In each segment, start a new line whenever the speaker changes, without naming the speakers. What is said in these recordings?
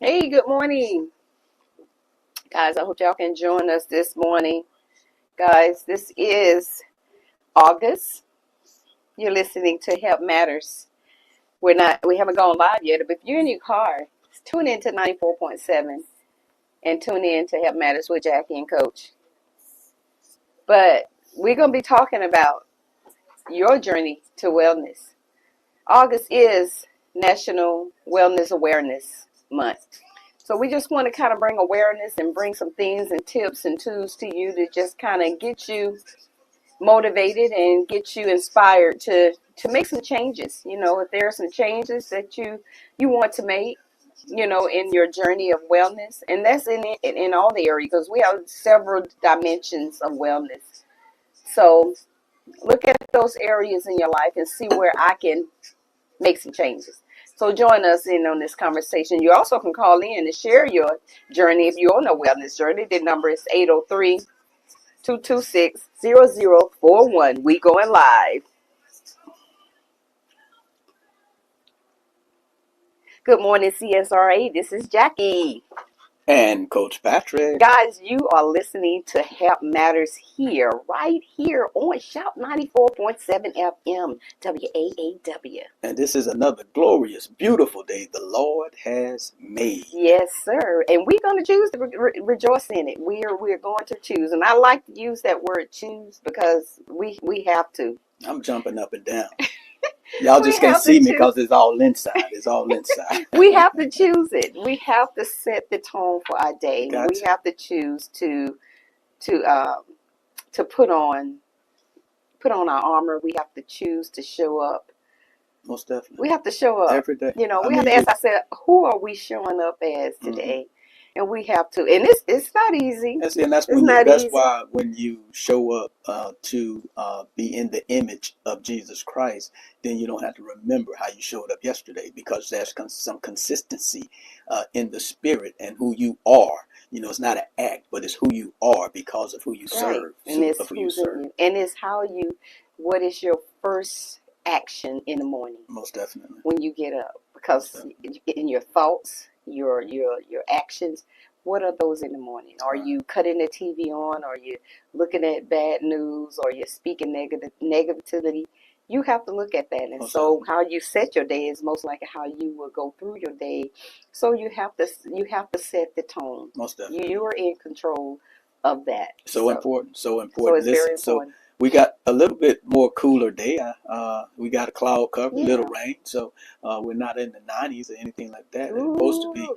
Hey, good morning, guys. I hope y'all can join us this morning. Guys, this is August. You're listening to Help Matters. We haven't gone live yet, but if you're in your car, tune in to 94.7 and tune in to Help Matters with Jackie and Coach. But we're going to be talking about your journey to wellness. August is National Wellness Awareness Month. So we just want to kind of bring awareness and bring some things and tips and tools to you to just kind of get you motivated and get you inspired to make some changes. If there are some changes that you want to make, in your journey of wellness, and that's in all the areas because we have several dimensions of wellness. So look at those areas in your life and see where I can make some changes. So join us in on this conversation. You also can call in and share your journey if you're on a wellness journey. The number is 803-226-0041. We going live. Good morning, CSRA. This is Jackie.
And Coach Patrick.
Guys, you are listening to Help Matters here, right here on Shout 94.7 FM, WAAW.
And this is another glorious, beautiful day the Lord has made.
Yes, sir. And we're going to choose to rejoice in it. We're going to choose. And I like to use that word choose because we have to.
I'm jumping up and down. Y'all just can't see me because it's all inside. It's all inside.
We have to choose it. We have to set the tone for our day.
Gotcha.
We have to choose to put on our armor. We have to choose to show up.
Most definitely.
We have to show up
every day.
We have to ask ourselves, who are we showing up as today? Mm-hmm. And we have to, and it's not easy.
That's why when you show up to be in the image of Jesus Christ, then you don't have to remember how you showed up yesterday, because there's some consistency in the spirit and who you are. It's not an act, but it's who you are because of who you serve.
And it's who you serve. And it's what is your first action in the morning?
Most definitely.
When you get up, because in your thoughts, your actions, what are those in the morning? Are you cutting the TV on? Are you looking at bad news? Or you're speaking negativity? You have to look at that. And so how you set your day is most likely how you will go through your day. So you have to set the tone.
Most definitely.
You are in control of that.
So important.
So it's very important.
So we got a little bit more cooler day. We got a cloud cover, a little rain. So we're not in the 90s or anything like that. It's supposed to be,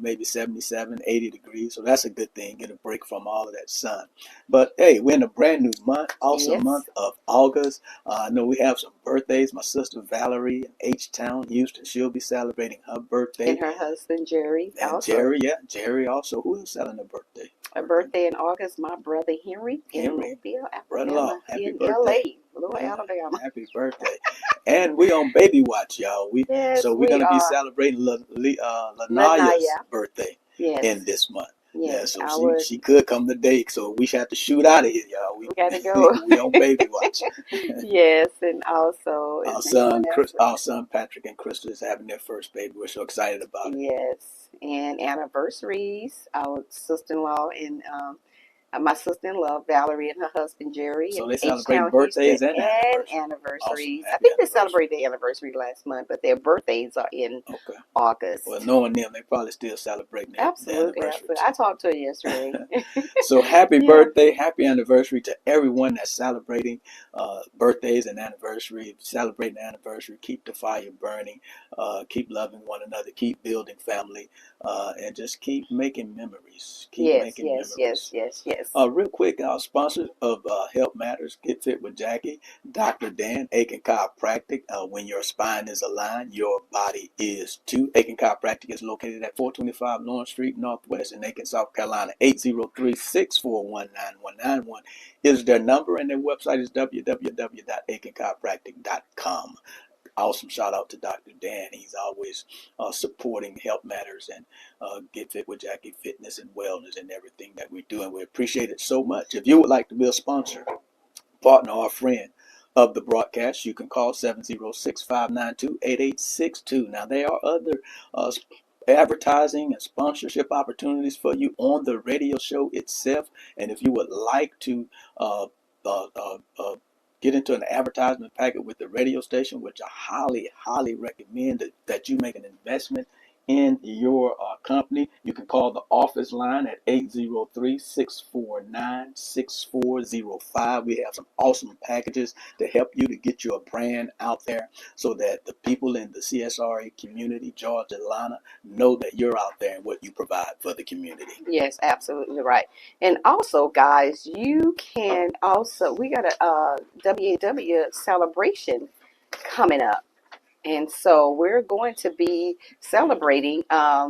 maybe 77, 80 degrees. So that's a good thing. Get a break from all of that sun. But hey, we're in a brand new month, awesome month of August. I know we have some birthdays. My sister Valerie in H-Town, Houston, she'll be celebrating her birthday.
And her husband Jerry.
And
also.
Jerry also. Who is celebrating a birthday?
A birthday in August, my brother Henry in Mobile, Alabama, in LA, Little Alabama.
Happy birthday. And we on baby watch, y'all. We're going to be celebrating Lanaya's birthday in this month.
Yes,
so she could come today, so we have to shoot out of here, y'all.
We got to go.
We on baby watch.
Yes, and also
our son Patrick and Crystal is having their first baby. We're so excited about it.
Yes, and anniversaries. Our sister-in-law and my sister-in-law Valerie and her husband Jerry.
So they celebrate birthdays and
anniversaries. Awesome. I think they celebrated their anniversary last month, but their birthdays are in August.
Well, knowing them, they probably still celebrating their
Absolutely. I talked to her yesterday.
So happy birthday, happy anniversary to everyone that's celebrating birthdays and anniversary. Celebrating anniversary. Keep the fire burning. Keep loving one another. Keep building family. And just keep making memories. Yes. Real quick, our sponsor of Help Matters, Get Fit with Jackie, Dr. Dan, Aiken Chiropractic. When your spine is aligned, your body is too. Aiken Chiropractic is located at 425 Lawrence Street, Northwest in Aiken, South Carolina. 803-641-9191 is their number, and their website is www.aikenchiropractic.com. Awesome shout out to Dr. Dan. He's always supporting Help Matters and Get Fit with Jackie fitness and wellness and everything that we do. And we appreciate it so much. If you would like to be a sponsor, partner, or friend of the broadcast, you can call 706-592-8862. Now, there are other advertising and sponsorship opportunities for you on the radio show itself. And if you would like to uh, uh, uh, uh, get into an advertisement packet with the radio station, which I highly recommend that you make an investment in your company, you can call the office line at 803-649-6405. We have some awesome packages to help you to get your brand out there so that the people in the CSRA community, Georgia, Atlanta, know that you're out there and what you provide for the community.
Yes, absolutely right. And also, guys, you can also, we got a WAW celebration coming up. And so we're going to be celebrating our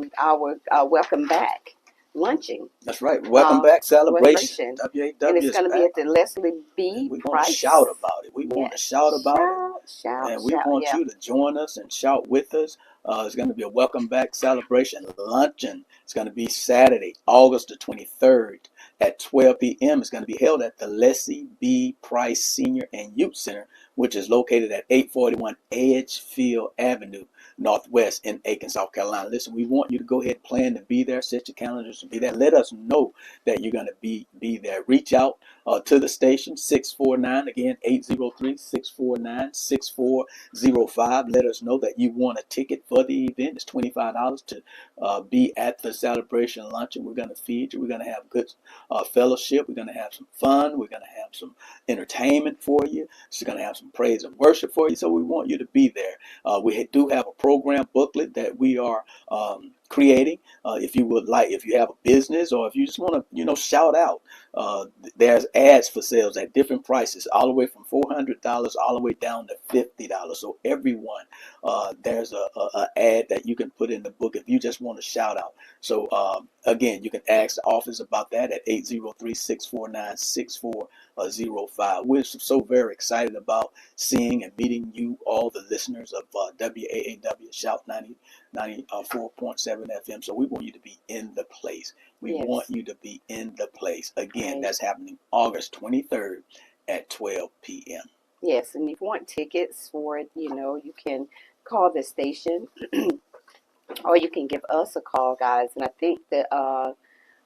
welcome back luncheon.
That's right. Welcome back celebration.
celebration.
WAW
And it's
is
going to be
back.
at the Leslie
And
B.
we want to
Price.
shout about it. We want to
Yes.
shout about it.
Shout,
And we
shout,
want
yeah.
you to join us and shout with us. It's going to be a welcome back celebration luncheon. It's going to be Saturday, August the 23rd at 12 p.m. It's going to be held at the Leslie B. Price Senior and Youth Center, which is located at 841 Edgefield Avenue, Northwest in Aiken, South Carolina. Listen, we want you to go ahead and plan to be there. Set your calendars to be there. Let us know that you're going to be there. Reach out to the station, 649, again, 803-649-6405. Let us know that you want a ticket for the event. It's $25 to be at the celebration luncheon. We're going to feed you. We're going to have good fellowship. We're going to have some fun. We're going to have some entertainment for you. We're going to have some praise and worship for you. So we want you to be there. We do have a program booklet that we are creating. If you would like, if you have a business or if you just want to, shout out, there's ads for sales at different prices, all the way from $400 all the way down to $50. So everyone, there's a ad that you can put in the book if you just want to shout out. So again, you can ask the office about that at 803-649-6405. We're so very excited about seeing and meeting you, all the listeners of WAAW Shout 94.7 FM. So we want you to be in the place. We
Yes.
want you to be in the place. Again,
Right.
that's happening August 23rd at 12 p.m.
Yes, and if you want tickets for it, you can call the station or you can give us a call, guys. And I think the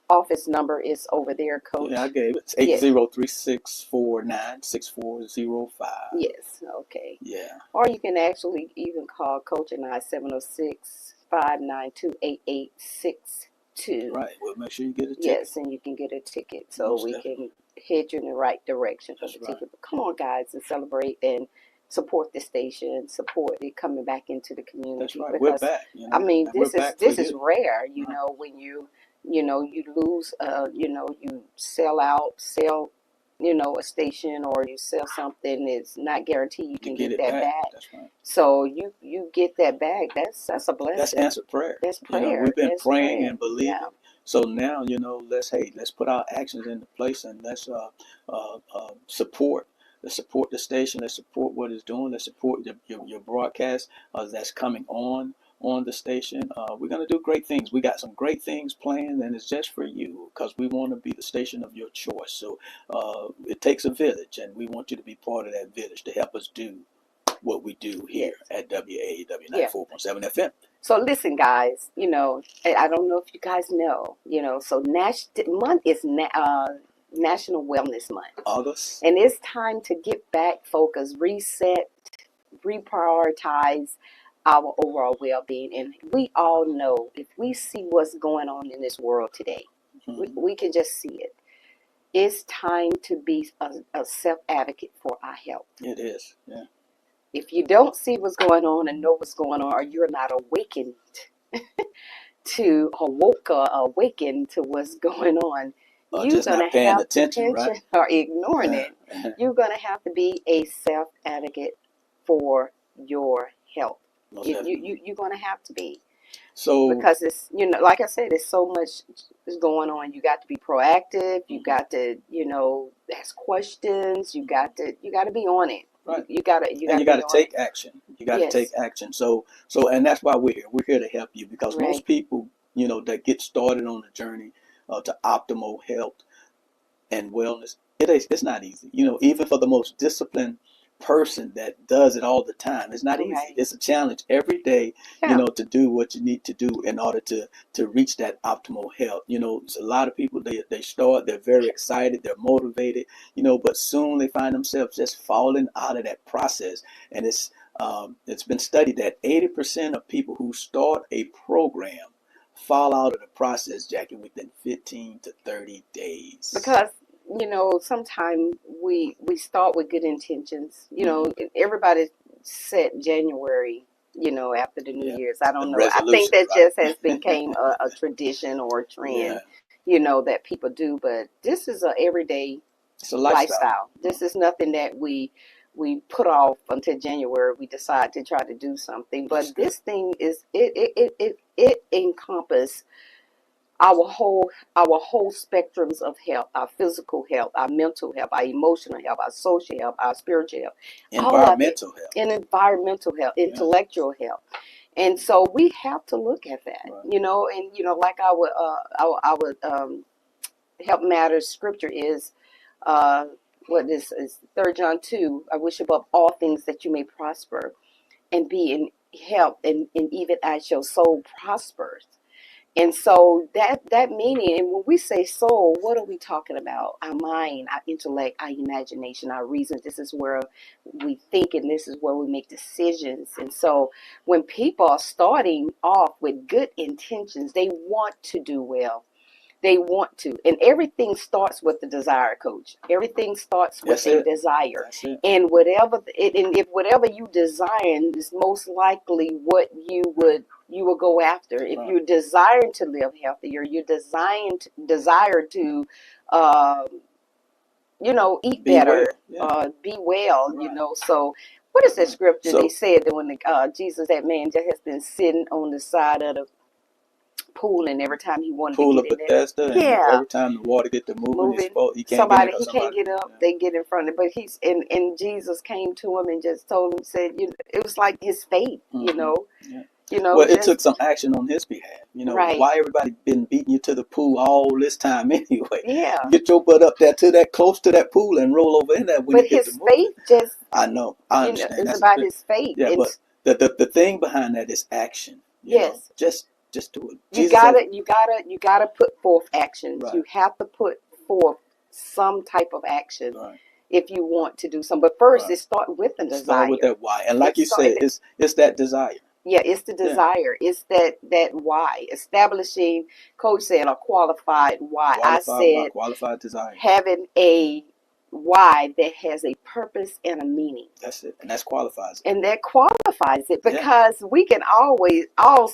office number is over there, Coach.
Yeah, I gave it. It's
Yes.
803-649-6405.
Yes, okay.
Yeah.
Or you can actually even call Coach and I, 706-592-8862.
Right. Well, make sure you get a ticket.
Yes, and you can get a ticket so
Most
we
definitely.
can head you in the right direction for
That's
the
right.
ticket. But come on, guys, and celebrate and support the station, support it coming back into the community.
That's right.
Because,
We're back.
I mean,
and we're back for
this is
you.
rare,
Right.
when you lose, you sell out, a station, or you sell something, it's not guaranteed you can
You get
get
it
that
back.
back.
That's right.
So you get that back. That's a blessing.
That's answered prayer.
That's prayer.
We've been
That's
praying
prayer.
and believing.
Yeah.
So now, let's put our actions into place and let's support. Let's support the station. Let's support what it's doing. Let's support your broadcast that's coming on the station. We're going to do great things. We got some great things planned, and it's just for you because we want to be the station of your choice. So it takes a village, and we want you to be part of that village to help us do what we do here at WAAW 94.7 FM.
So listen, guys, I don't know if you guys know, so month is National Wellness Month.
August.
And it's time to get back focused, reset, reprioritize our overall well-being. And we all know, if we see what's going on in this world today, we can just see it. It's time to be a self-advocate for our health.
It is, yeah.
If you don't see what's going on and know what's going on, or you're not awakened to what's going on, you're
just
going
not
to
paying
have
attention, right?
or ignoring it. You're going to have to be a self-advocate for your health. You're going to have to be.
So,
because it's, like I said, there's so much is going on. You got to be proactive. You got to, ask questions. You got to be on it.
Right.
You got to
take action. You got to take action. So, and that's why we're here. We're here to help you because most people, that get started on the journey to optimal health and wellness, it's not easy. Even for the most disciplined person that does it all the time. It's not easy.
Right.
It's a challenge every day,
Yeah.
to do what you need to do in order to reach that optimal health. It's a lot of people, they start, they're very excited, they're motivated, but soon they find themselves just falling out of that process. And it's been studied that 80% of people who start a program fall out of the process, Jackie, within 15 to 30 days.
Because sometimes we start with good intentions.
Mm-hmm.
Everybody set January, after the New
Yeah.
Year's. I don't
The
know. I think
resolution,
that
right?
just has become a tradition or a trend,
Yeah.
that people do. But this is a everyday
It's a lifestyle.
lifestyle. This is nothing that we put off until January. We decide to try to do something.
That's
But
good.
this thing is it encompasses our whole spectrums of health, our physical health, our mental health, our emotional health, our social health, our spiritual health, all of it,
Environmental health.
and environmental health,
Yeah.
intellectual health. And so we have to look at that,
Right.
and like our Help Matters scripture is, what is 3 John 2, I wish above all things that you may prosper and be in health, and even as your soul prospers. And so that meaning, and when we say soul, what are we talking about? Our mind, our intellect, our imagination, our reason. This is where we think, and this is where we make decisions. And so when people are starting off with good intentions, they want to do well. They want to. And everything starts with the desire, Coach. Everything starts with
That's
a
it.
desire.
That's it.
And if whatever you desire is most likely what you will go after. If
Right.
you're desiring to live healthier, you're desire to eat
Be
better,
well. Yeah.
be well,
Right.
So what is that
Right.
scripture they
So
said that when Jesus, that man just has been sitting on the side of the pool, and every time he wanted
pool
to
of
get in there,
Bethesda, and
yeah,
every time the water get to moving,
moving.
he can't get in
Somebody
because
he can't
somebody.
get up,
Yeah.
they get in front of it. But he's and Jesus came to him and just told him, said, it was like his faith,
Mhm. Yeah. Well, it took some action on his behalf.
right,
Why everybody been beating you to the pool all this time anyway?
yeah.
Get your butt up there to that close to that pool and roll over in there when
But
you get to
his
moving.
faith just,
I know. I understand.
it's
That's
about
good.
his faith.
Yeah,
And
but the thing behind that is action.
yes,
Just do it.
you
Jesus said,
gotta put forth actions.
right,
You have to put forth some type of action
right,
if you want to do something. But first,
right.
it starts with the
Start
desire.
with that why, and like
It
you said,
started.
it's that desire.
Yeah, it's the
Yeah,
desire. It's that why. Establishing, Coach said, a qualified why. I
qualified why,
said
qualified desire.
having a why that has a purpose and a meaning.
That's it, and that's qualifies it.
And that qualifies it,
Yeah,
because we can always all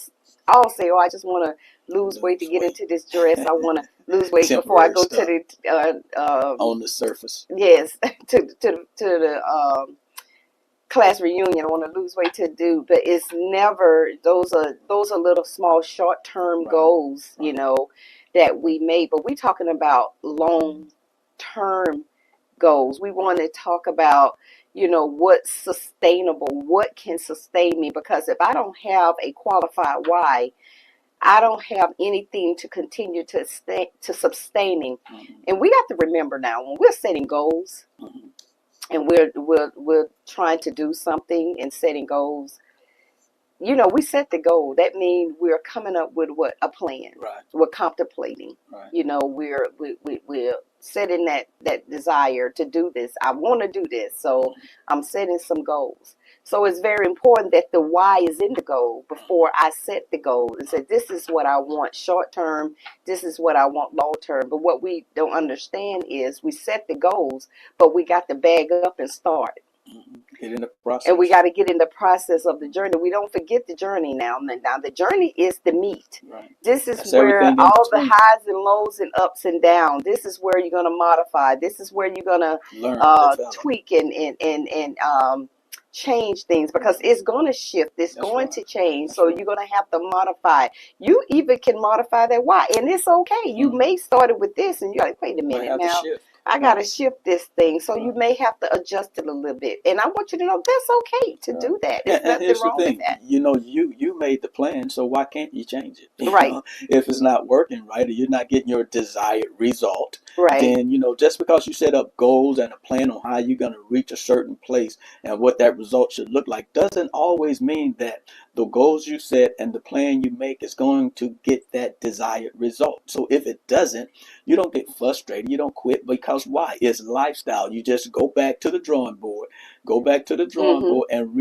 say, oh, I just want to lose weight to
lose
get
weight.
into this dress. I want to lose weight before I
Temporary
go to
stuff
the
on the surface.
yes, to the class reunion. I want to lose weight to do, but it's never, those are little small short term
Right,
goals,
right.
that we made. But we're talking about long term goals. We want to talk about, what's sustainable, what can sustain me, because if I don't have a qualified why, I don't have anything to continue to sustaining.
Mhm,
And we got to remember now, when we're setting goals
mhm.
and we're trying to do something and setting goals, we set the goal. That means we're coming up with what? A plan.
Right,
We're contemplating.
right.
We're setting that desire to do this. I want to do this, so
Mhm,
I'm setting some goals. So it's very important that the why is in the goal before I set the goal and say, this is what I want short term, this is what I want long term. But what we don't understand is we set the goals, but we got to bag up and start.
mhm. Get in the
And we
process.
got to get in the process of the journey. We don't forget the journey now. Now the journey is the meat.
Right.
This is
That's
where
everything in
all the
between.
highs and lows and ups and downs. This is where you're going to modify. This is where you're going to
Learn, develop.
tweak and change things, because
Right.
it's going to shift. It's
That's
going
right.
to change.
That's
So
right.
you're going to have to modify. You even can modify that why, and it's okay. You
Mhm.
may start it with this, and you're like, wait a
Might
minute
have to
now.
shift.
I got to shift this thing. So you
Right.
may have to adjust it a little bit. And I want you to know that's okay to
Right.
do that.
And,
There's
and
nothing
here's the
wrong with
thing,
that.
you made the plan, so why can't you change it?
Right,
If it's not working right, or you're not getting your desired result,
right.
then just because you set up goals and a plan on how you're going to reach a certain place and what that result should look like, doesn't always mean that the goals you set and the plan you make is going to get that desired result. So if it doesn't, you don't get frustrated, you don't quit, because why? It's lifestyle. You just go back to the drawing board,
Mm-hmm.
and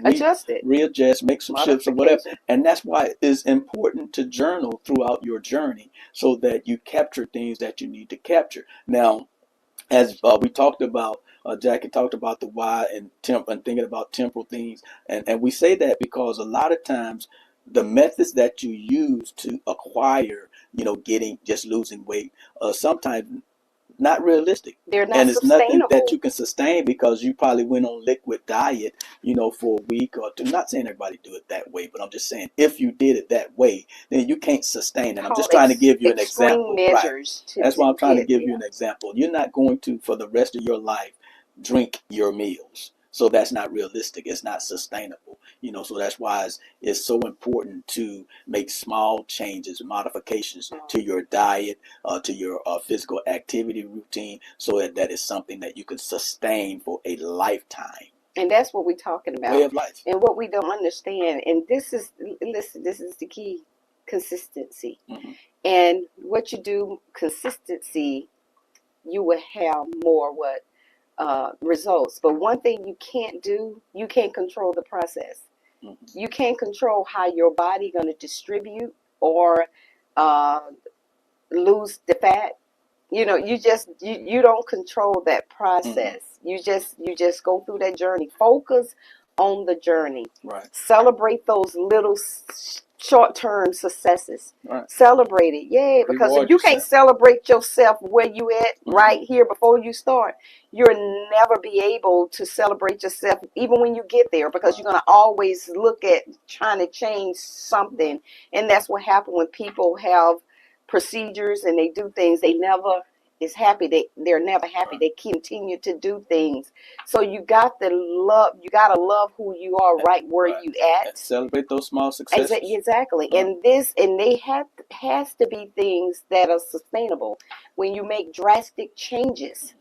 Adjust it.
readjust, make some shifts or whatever.
Modification.
And that's why it's important to journal throughout your journey so that you capture things that you need to capture. Now, as we talked about, Jackie talked about the why and thinking about temporal things, and we say that because a lot of times the methods that you use to acquire, getting just losing weight, sometimes not realistic.
They're not
And it's nothing that
sustainable.
you can sustain because you probably went on liquid diet, for a week or two. Not saying everybody do it that way, but I'm just saying if you did it that way, then you can't sustain it. I'm just
Called
trying to give you an
extreme
example. Right.
measures
That's why I'm trying to
get,
give you
yeah.
an example. You're not going to, for the rest of your life, drink your meals. So that's not realistic. It's not sustainable. So that's why it's so important to make small changes, modifications to your diet, to your physical activity routine, so that is something that you can sustain for a lifetime.
And that's what we're talking
Way
about.
of life.
And what we don't understand, and listen, this is the key: consistency.
Hmm.
And what you do, consistency, you will have more results. But one thing you can't do, you can't control the process.
Hmm.
You can't control how your body going to distribute or uh, lose the fat. You don't control that
Hmm.
process. You just go through that journey. Focus on the journey.
Right.
Celebrate those little short-term successes.
Right.
Celebrate it. Yeah, because if
Reward
you can't
yourself.
celebrate yourself where you at
Hmm.
right here before you start, you'll never be able to celebrate yourself even when you get there, because
Right.
you're going to always look at trying to change something. And that's what happens when people have procedures and they do things. They never is happy. They're never happy.
Right.
They continue to do things. So you got to love who you are right where
Right.
you
And
at.
celebrate those small successes.
Exactly.
Right.
And they has to be things that are sustainable. When you make drastic changes,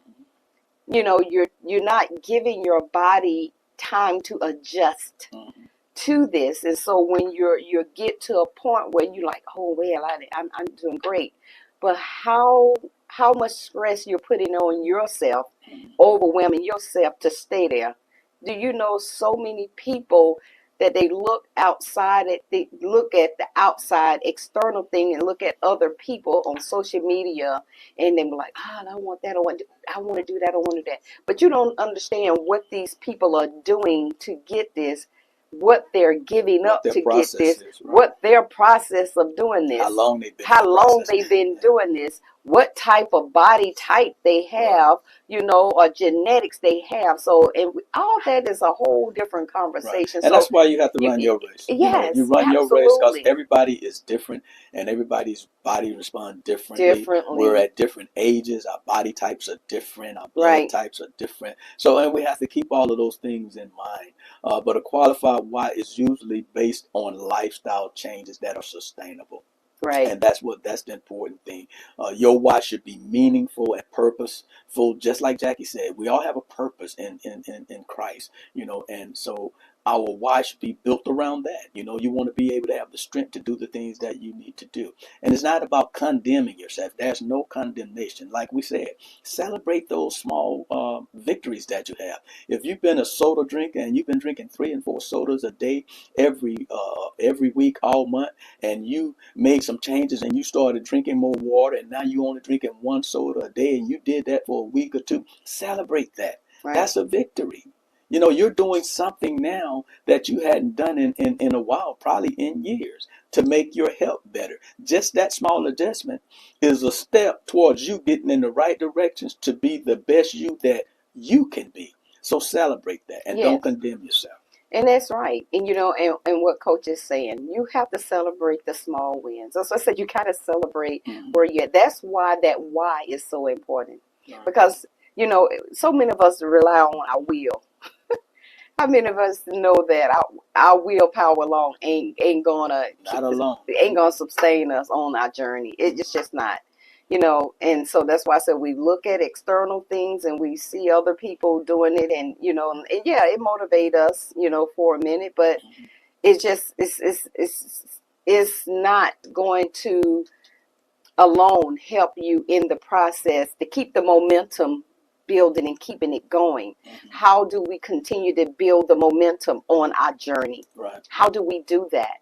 you're not giving your body time to adjust
Hmm.
to this. And so when you get to a point where you're like, oh well, I'm doing great, but how much stress you're putting on yourself, overwhelming yourself to stay there. Do you know so many people that they they look at the outside external thing and look at other people on social media, and they be like, I want that, I want to do that, I want to do that. But you don't understand what these people are doing to get this, what they're giving
What
up
their
to get
process
this,
is. Right.
what their process of doing
How
this,
long they've been in
how
the
long
process.
they've been doing this, what type of body type they
Right.
have, or genetics they have. So, and all that is a whole different
Right.
conversation.
And
So,
that's why you have to run
you,
your race. You
yes,
run your race because
absolutely,
everybody is different and everybody's body responds differently. We're
differently,
at different ages. Our body types are different. Our blood
right.
types are different. So, and we have to keep all of those things in mind. But a qualified why is usually based on lifestyle changes that are sustainable.
Right.
And that's the important thing. Your why should be meaningful and purposeful, just like Jackie said. We all have a purpose in Christ, and so our why should be built around that. You want to be able to have the strength to do the things that you need to do. And it's not about condemning yourself. There's no condemnation. Like we said, celebrate those small victories that you have. If you've been a soda drinker and you've been drinking 3 and 4 sodas a day every week, all month, and you made some changes and you started drinking more water and now you only drinking 1 soda a day and you did that for a week or two, celebrate that.
Right.
That's a victory. You're doing something now that you hadn't done in a while, probably in years, to make your health better. Just that small adjustment is a step towards you getting in the right directions to be the best you that you can be. So celebrate that and don't
Yes.
condemn yourself.
And that's right. And and what coach is saying, you have to celebrate the small wins. So I said you gotta celebrate
Mhm.
where you're at. That's why that why is so important.
Right.
Because, so many of us rely on our will. How many of us know that our willpower alone
Not alone.
ain't gonna sustain us on our journey? It's just not, And so that's why I said we look at external things and we see other people doing it, and and yeah, it motivates us, for a minute, but it's just it's not going to alone help you in the process to keep the momentum building and keeping it going. How do we continue to build the momentum on our journey?
Right.
How do we do that?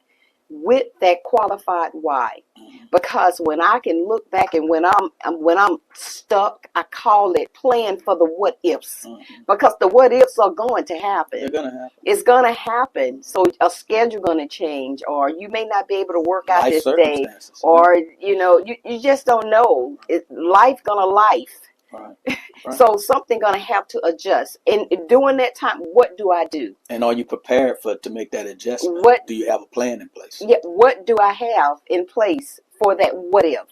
With that qualified why. Because when I can look back and when I'm stuck, I call it plan for the what ifs. Because the what ifs are going to happen.
They're gonna happen.
It's gonna happen. So a schedule gonna change, or you may not be able to work out
Life
this day,
circumstances.
or you just don't know. Life gonna life.
Right.
So something gonna have to adjust. And during that time, what do I do?
And are you prepared to make that adjustment?
What
do you have a plan in place?
Yeah, what do I have in place for that what if?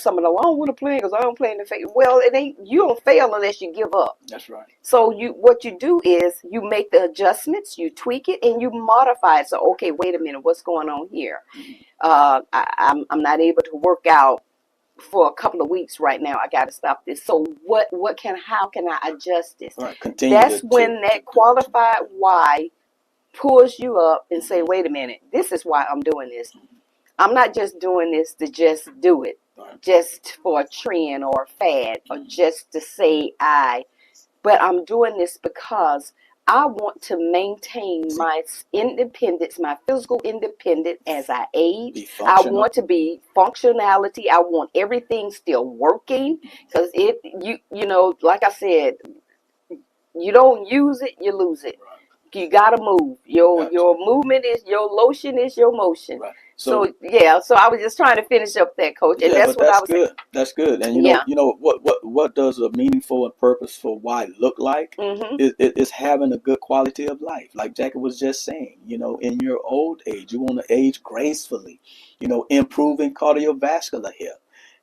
Some of them, I don't want to plan because I don't plan to fail. Well, it ain't, you don't fail unless you give up.
That's right.
So what you do is you make the adjustments, you tweak it, and you modify it. So, okay, wait a minute, what's going on here? I'm not able to work out for a couple of weeks right now. I got to stop this. So how can I adjust this?
Right. Continue.
That's when that qualified why pulls you up and say, wait a minute, this is why I'm doing this. I'm not just doing this to just do it, just for a trend or a fad, or just to say but I'm doing this because I want to maintain my independence, my physical independence as I age. I want to be functionality. I want everything still working, because like I said, you don't use it, you lose it. You gotta move. Your movement is your lotion is your motion.
Right.
So I was just trying to finish up that, Coach, and that's what I was
good. Saying. That's good. And you know what does a meaningful and purposeful why look like? It's having a good quality of life, like Jackie was just saying. In your old age, you want to age gracefully. Improving cardiovascular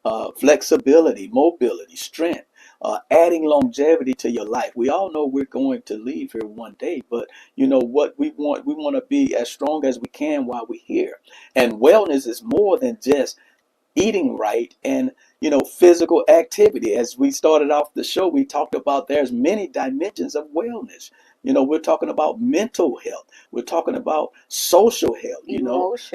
health, flexibility, mobility, strength. Adding longevity to your life. We all know we're going to leave here one day, but what we want to be as strong as we can while we're here. And wellness is more than just eating right and physical activity. As we started off the show, we talked about there's many dimensions of wellness. We're talking about mental health. We're talking about social health,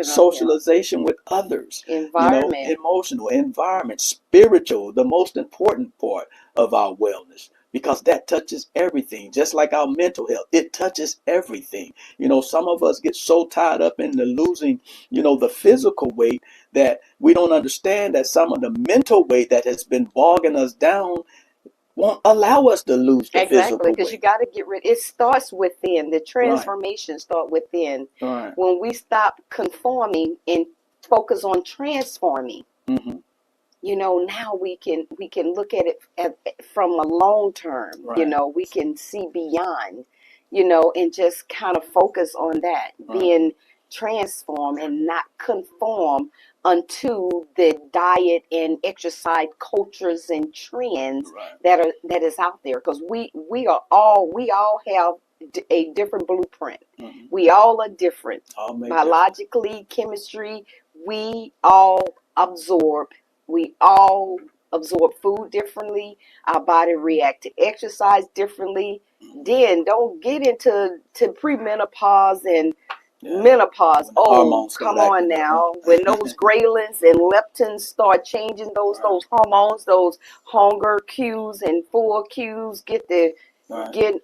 socialization with others,
environment,
emotional, environment, spiritual, the most important part of our wellness, because that touches everything. Just like our mental health, it touches everything. Some of us get so tied up in the losing, the physical weight, that we don't understand that some of the mental weight that has been bogging us down won't allow us to lose the physical weight.
Because you got to get rid. It starts within. The transformation start within.
Right.
When we stop conforming and focus on transforming, now we can look at it from a long term.
Right.
We can see beyond. And just kind of focus on that, being transformed and not conform unto the diet and exercise cultures and trends that is out there, because we all have a different blueprint. We all are different biologically, chemistry. We all absorb food differently. Our body react to exercise differently. Then don't get into premenopause and menopause.
Hormones
come on now. When those ghrelins and leptins start changing, those hormones, those hunger cues and full cues get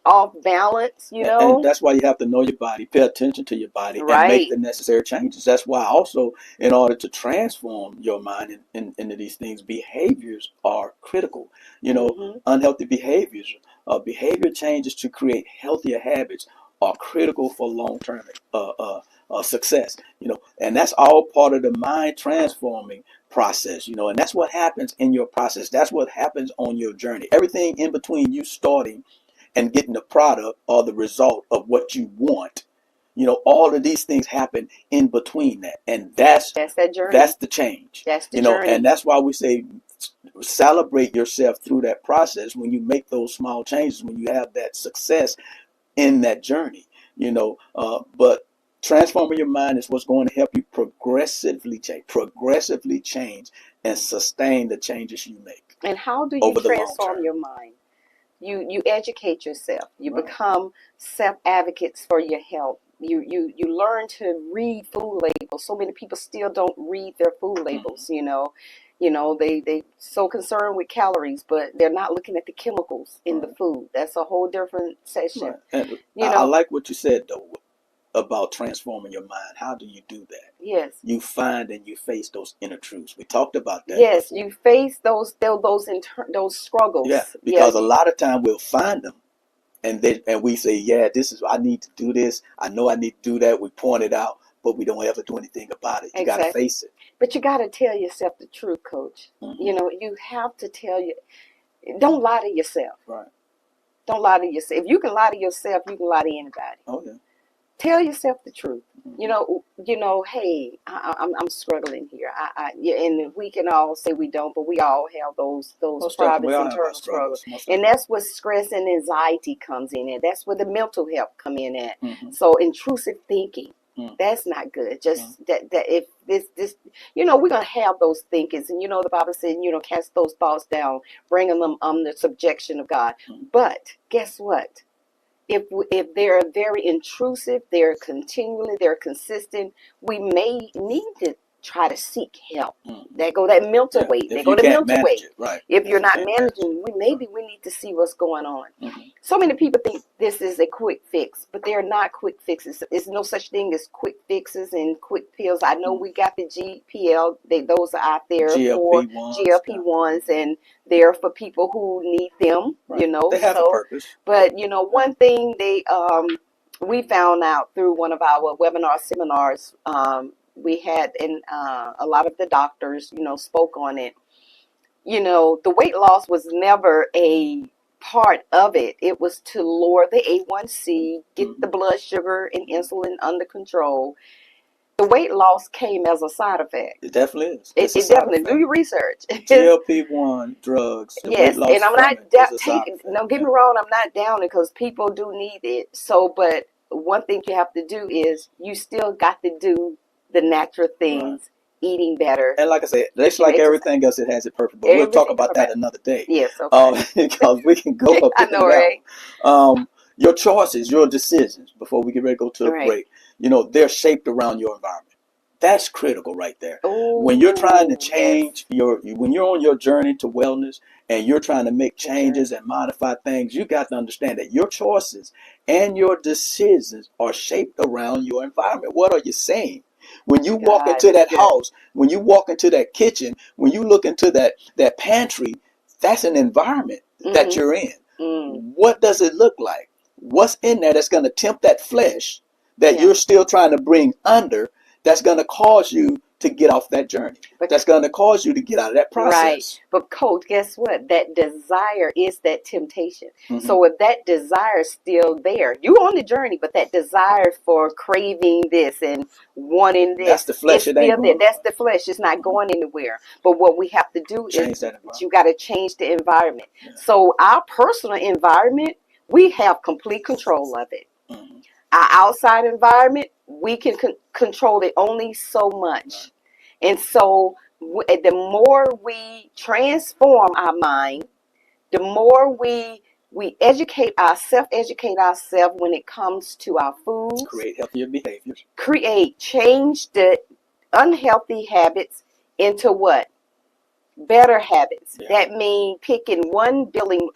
off balance,
And that's why you have to know your body, pay attention to your body, and make the necessary changes. That's why also, in order to transform your mind into these things, behaviors are critical. Unhealthy behaviors, behavior changes to create healthier habits are critical for long-term success. And that's all part of the mind transforming process. And that's what happens in your process. That's what happens on your journey. Everything in between you starting and getting the product or the result of what you want. All of these things happen in between that, and that's that journey. That's the change.
That's the journey.
And that's why we say celebrate yourself through that process when you make those small changes, when you have that success in that journey, but transforming your mind is what's going to help you progressively change and sustain the changes you make
And how do you
over the long
transform
term.
your mind? You educate yourself. You
Right.
become self advocates for your health. You learn to read food labels. So many people still don't read their food labels. They so concerned with calories, but they're not looking at the chemicals in the
Right.
food. That's a whole different session.
Right. And
You
I
know,
like what you said though about transforming your mind. How do you do that?
yes,
You find and you face those inner truths. We talked about that
yes.
before.
You face those
Yeah,
struggles.
because a lot of time we'll find them and we say, yeah, this is, I need to do this. I know I need to do that. We point it out, but we don't ever do anything about it. You got to
Exactly.
face it.
But you got to tell yourself the truth, Coach.
Mhm.
You have to tell you. Don't lie to yourself.
Right.
Don't lie to yourself. If you can lie to yourself, you can lie to anybody.
Oh yeah.
Tell yourself the truth.
Mhm.
Hey, I'm struggling here. Yeah, and we can all say we don't, but we all have those
Most definitely, we
private
all have our
internal struggles.
struggles. Most
And
definitely.
that's where stress and anxiety comes in at. That's where the mental health come in at.
Mhm.
So intrusive thinking,
Mhm.
that's not good. Just that if this we're gonna have those thinkings, and the Bible said, cast those thoughts down, bringing them the subjection of God.
Mhm.
But guess what? If they're very intrusive, they're consistent, we may need to try to seek help.
Mhm.
That mental
Yeah.
weight. They
If
go
you
to
can't
mental
manage
weight.
it, right.
If
Yeah,
you're
you
not
can't manage it.
managing, we need to see what's going on.
Mhm.
So many people think this is a quick fix, but they're not quick fixes. There's no such thing as quick fixes and quick pills. I know we got the GPL, those are out there for
GLP-1s.
GLP-1s, and they're for people who need them,
Right. They have a
So,
purpose.
but one thing we found out through one of our webinar seminars, we had, and a lot of the doctors, spoke on it. The weight loss was never a part of it. It was to lower the A1C, get the
Mhm.
blood sugar and insulin under control. The weight loss came as a side effect.
It definitely is.
It,
It's a
it
side
definitely, do
effect.
your research.
GLP-1 drugs, the weight
Yes, and
loss
I'm
from
not
it is a side
taking.
effect.
Don't get
Yeah.
me wrong. I'm not down it because people do need it. So, but one thing you have to do is you still got to do the natural
Right.
things, eating better,
And like I said, just
getting
like
exercise.
everything else, it has its purpose. But we'll talk
Everything
about that
correct.
another day.
Yes, okay.
Because we can go up
I
in
know,
and
right?
out. Your choices, your decisions, before we get ready to go to a
Right.
break, they're shaped around your environment. That's critical right there. When you're trying to
Oh, yes.
change when you're on your journey to wellness and you're trying to make
The journey.
changes and modify things, you got to understand that your choices and your decisions are shaped around your environment. What are you saying? When you walk
God,
into that
good.
house, when you walk into that kitchen, when you look into that pantry, that's an environment that
Mm-hmm.
you're in.
Mm.
What does it look like? What's in there that's going to tempt that flesh that
Yeah.
you're still trying to bring under, that's going to cause you to get off that journey?
But
That's going to cause you to get out of that
right.
process.
But Coach, guess what? That desire is that temptation.
Mhm.
So if that desire is still there, you're on the journey, but that desire for craving this and wanting
That's
this,
the flesh.
it's
It ain't
still there.
going
That's
nowhere.
the flesh. It's not
Mhm.
going anywhere. But what we have to do is
Change that
you
environment.
got to change the environment.
Yeah.
So our personal environment, we have complete control of it.
Mhm.
Our outside environment, we can control it only so much.
Right.
And so the more we transform our mind, the more we educate ourselves when it comes to our foods,
Create healthier behaviors.
change the unhealthy habits into what? Better habits.
Yeah.
That means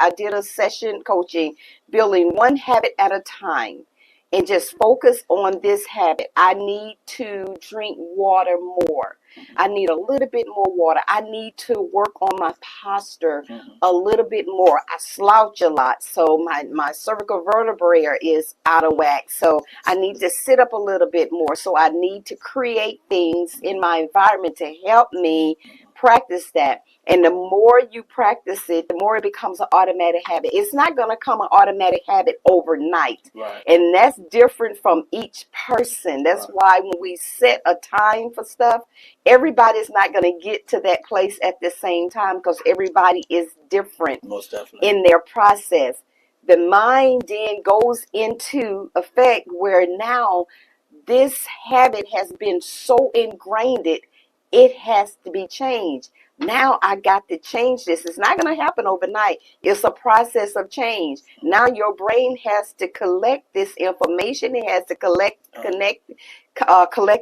I did a session coaching, building one habit at a time, and just focus on this habit. I need to drink water more. I need a little bit more water. I need to work on my posture
Mhm.
a little bit more. I slouch a lot, so my cervical vertebrae is out of whack. So I need to sit up a little bit more. So I need to create things in my environment to help me practice that. And the more you practice it, the more it becomes an automatic habit. It's not going to come an automatic habit overnight.
Right.
And that's different from each person. That's why when we set a time for stuff, everybody's not going to get to that place at the same time, because everybody is different
Most definitely.
in their process. The mind then goes into effect where now this habit has been so ingrained, it has to be changed. Now I got to change this. It's not going to happen overnight. It's a process of change. Now your brain has to collect this information. It has to collect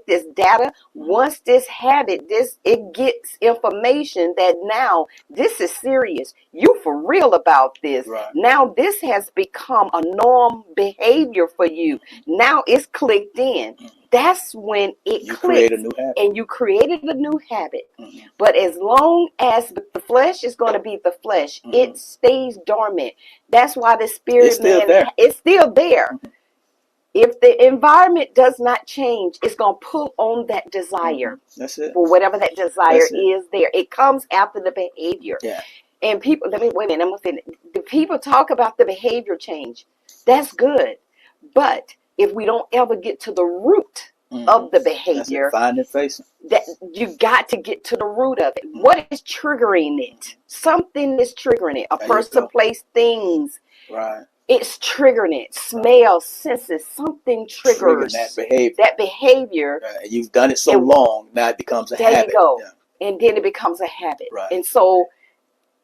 this data. Once this habit, it gets information that now this is serious. You for real about this.
Right.
Now this has become a norm behavior for you. Now it's clicked in. That's when it
You
clicks.
create a new habit.
And you created a new habit.
Mm-hmm.
But as long as the flesh is going to be the flesh,
Mm-hmm.
it stays dormant. That's why the spirit
It's still
man,
there.
it's still there.
Mm-hmm.
If the environment does not change, it's going to pull on that desire.
Mm-hmm. That's it.
For whatever that desire
That's it.
is there. It comes after the behavior.
Yeah.
And people, wait a minute, I'm going to finish. The people talk about the behavior change. That's good. But if we don't ever get to the root of the behavior,
find and face it.
That you got to get to the root of it. What is triggering it? Something is triggering it. A person, place, things.
Right.
It's triggering it. Smell, senses, something triggers
that behavior. You've done it so long, now it becomes a habit.
There you go. Yeah. And then it becomes a habit.
Right.
And so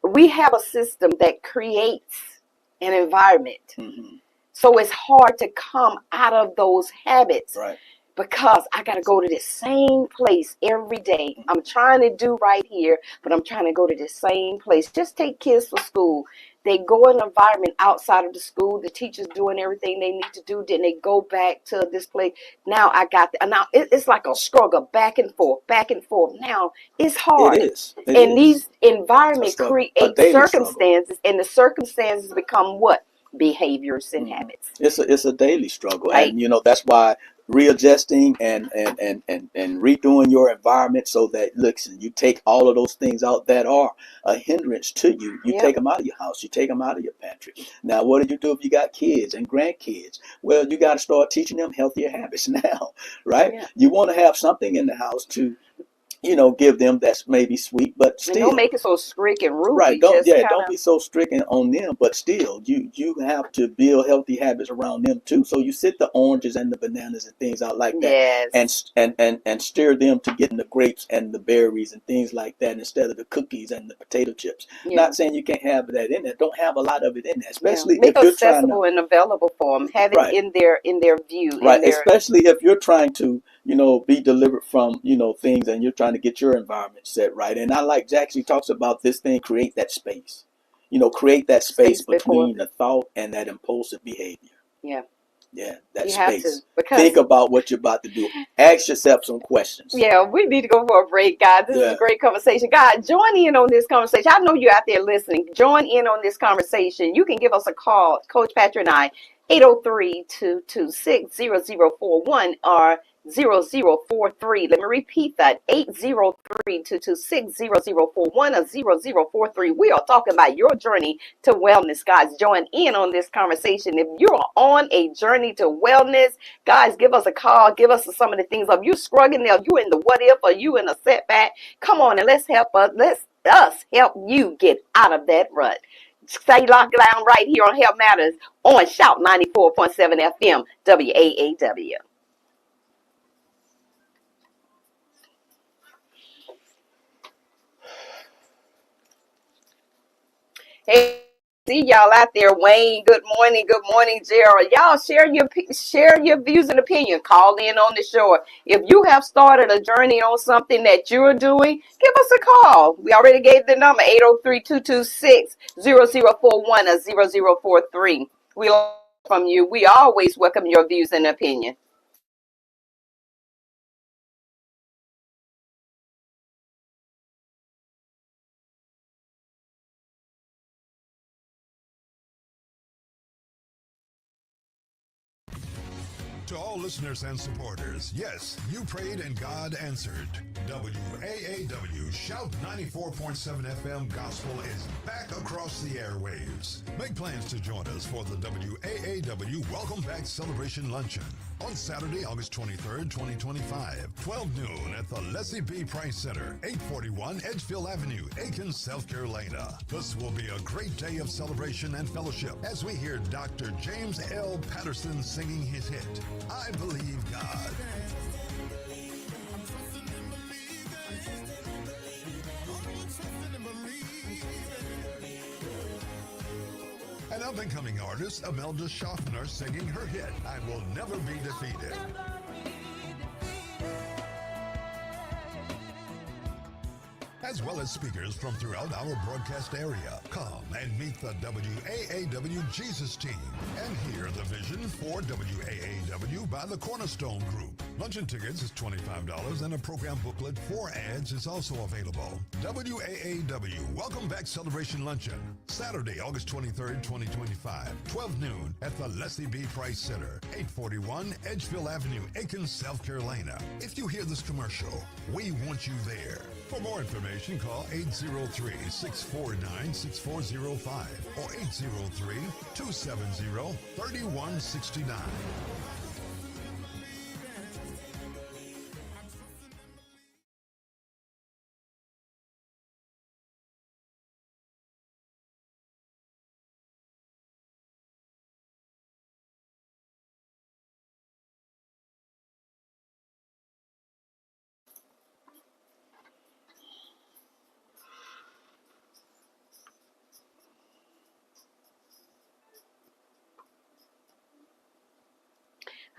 we have a system that creates an environment.
Mm-hmm.
So it's hard to come out of those habits.
Right.
Because I got to go to the same place every day. I'm trying to do right here, but I'm trying to go to the same place. Just take kids for school. They go in an environment outside of the school. The teacher's doing everything they need to do. Then they go back to this place. Now I got now it's like a struggle, back and forth, back and forth. Now it's hard.
It is.
And these environments create circumstances, and the circumstances become what? Behaviors and habits.
It's a daily struggle,
right?
And that's why readjusting and redoing your environment so that you take all of those things out that are a hindrance to you. You take them out of your house. You take them out of your pantry. Now, what do you do if you got kids and grandkids? Well, you got to start teaching them healthier habits now, right? Yeah. You want to have something in the house to give them that's maybe sweet, but still.
And don't make it so strict and rude.
Right. Don't be so strict on them, but still you have to build healthy habits around them too. So you sit the oranges and the bananas and things out like that. Yes. And steer them to getting the grapes and the berries and things like that instead of the cookies and the potato chips. Yeah. Not saying you can't have that in there. Don't have a lot of it in there. Especially
if you're
accessible
and available for them. Have it in their view.
Right. Especially if you're trying to be delivered from, things, and you're trying to get your environment set right. And I like Jackson talks about this thing, create that space. Create that space between the thought and that impulsive behavior.
Yeah.
Yeah, that space. Think about what you're about to do. Ask yourself some questions.
Yeah, we need to go for a break, guys. This is a great conversation. God, join in on this conversation. I know you're out there listening. Join in on this conversation. You can give us a call, Coach Patrick and I, 803-226-0041 or 0043. Let me repeat that. 803-226-0041 or 0043. We are talking about your journey to wellness, guys. Join in on this conversation. If you're on a journey to wellness, guys, give us a call. Give us some of the things. If you're struggling, if you're in the what if, or you in a setback, come on and let's help us. Let's help you get out of that rut. Stay locked down right here on Health Matters on Shout 94.7 FM WAAW. Hey, see y'all out there. Wayne, good morning. Good morning, Gerald. Y'all share your views and opinion. Call in on the show. If you have started a journey on something that you're doing, give us a call. We already gave the number 803-226-0041 or 0043. We love from you. We always welcome your views and opinion.
To all listeners and supporters, yes, you prayed and God answered. WAAW Shout 94.7 FM Gospel is back across the airwaves. Make plans to join us for the WAAW Welcome Back Celebration Luncheon on Saturday, August 23rd, 2025, 12 noon at the Leslie B. Price Center, 841 Edgefield Avenue, Aiken, South Carolina. This will be a great day of celebration and fellowship as we hear Dr. James L. Patterson singing his hit, I Believe God. And up-and-coming artist Imelda Schaffner singing her hit, I Will Never Be Defeated. As well as speakers from throughout our broadcast area. Come and meet the WAAW Jesus team and hear the vision for WAAW by the Cornerstone Group. Luncheon tickets is $25 and a program booklet for ads is also available. WAAW Welcome Back Celebration Luncheon, Saturday, August 23rd, 2025, 12 noon at the Leslie B. Price Center, 841 Edgefield Avenue, Aiken, South Carolina. If you hear this commercial, we want you there. For more information, call 803-649-6405 or 803-270-3169.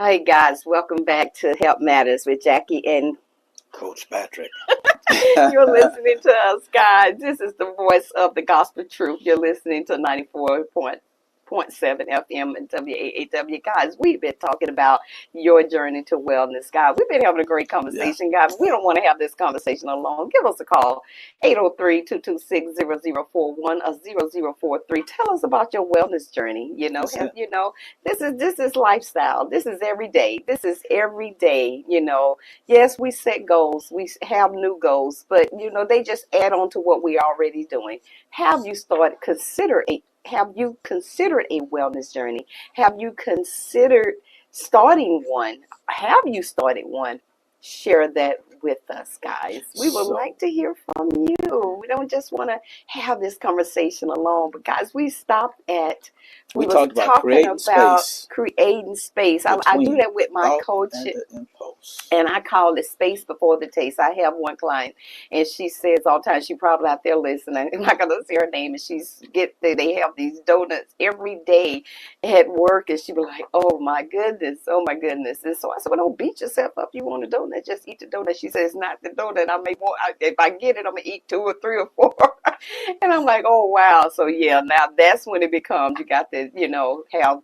Hey guys, welcome back to Help Matters with Jackie and
Coach Patrick.
you're listening to us, guys. This is the voice of the gospel truth. You're listening to 94.7 FM and WAAW. Guys, we've been talking about your journey to wellness, guys. We've been having a great conversation, guys. We don't want to have this conversation alone. Give us a call, 803-226-0041 or 0043. Tell us about your wellness journey. This is lifestyle. This is every day. Yes, we set goals. We have new goals, but they just add on to what we're already doing. Have you considered a wellness journey? Have you considered starting one? Have you started one? Share that with us, guys. We would like to hear from you. We don't just want to have this conversation alone, but guys, we stopped at
we talked about creating
space. I do that with my coach, and I call it space before the taste. I have one client, and she says all the time, she probably out there listening, I'm not gonna say her name, and they have these donuts every day at work, and she be like, oh my goodness. And so I said, well, don't beat yourself up. You want a donut, just eat the donut. She says, not the donut. If I get it, I'm gonna eat 2 or 3 or 4. And I'm like, oh wow. So yeah, now that's when it becomes, you got to have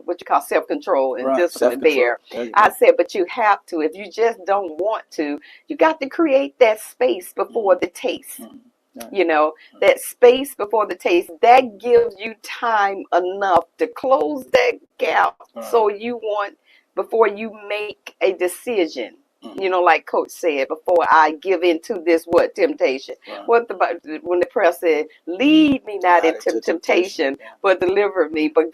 what you call self-control and discipline there. I said, but you have to. If you just don't want to, you got to create that space before the taste. That space before the taste, that gives you time enough to close that gap. So before you make a decision. Like Coach said, before I give into this temptation. When the prayer said, lead me not into temptation, but deliver me. But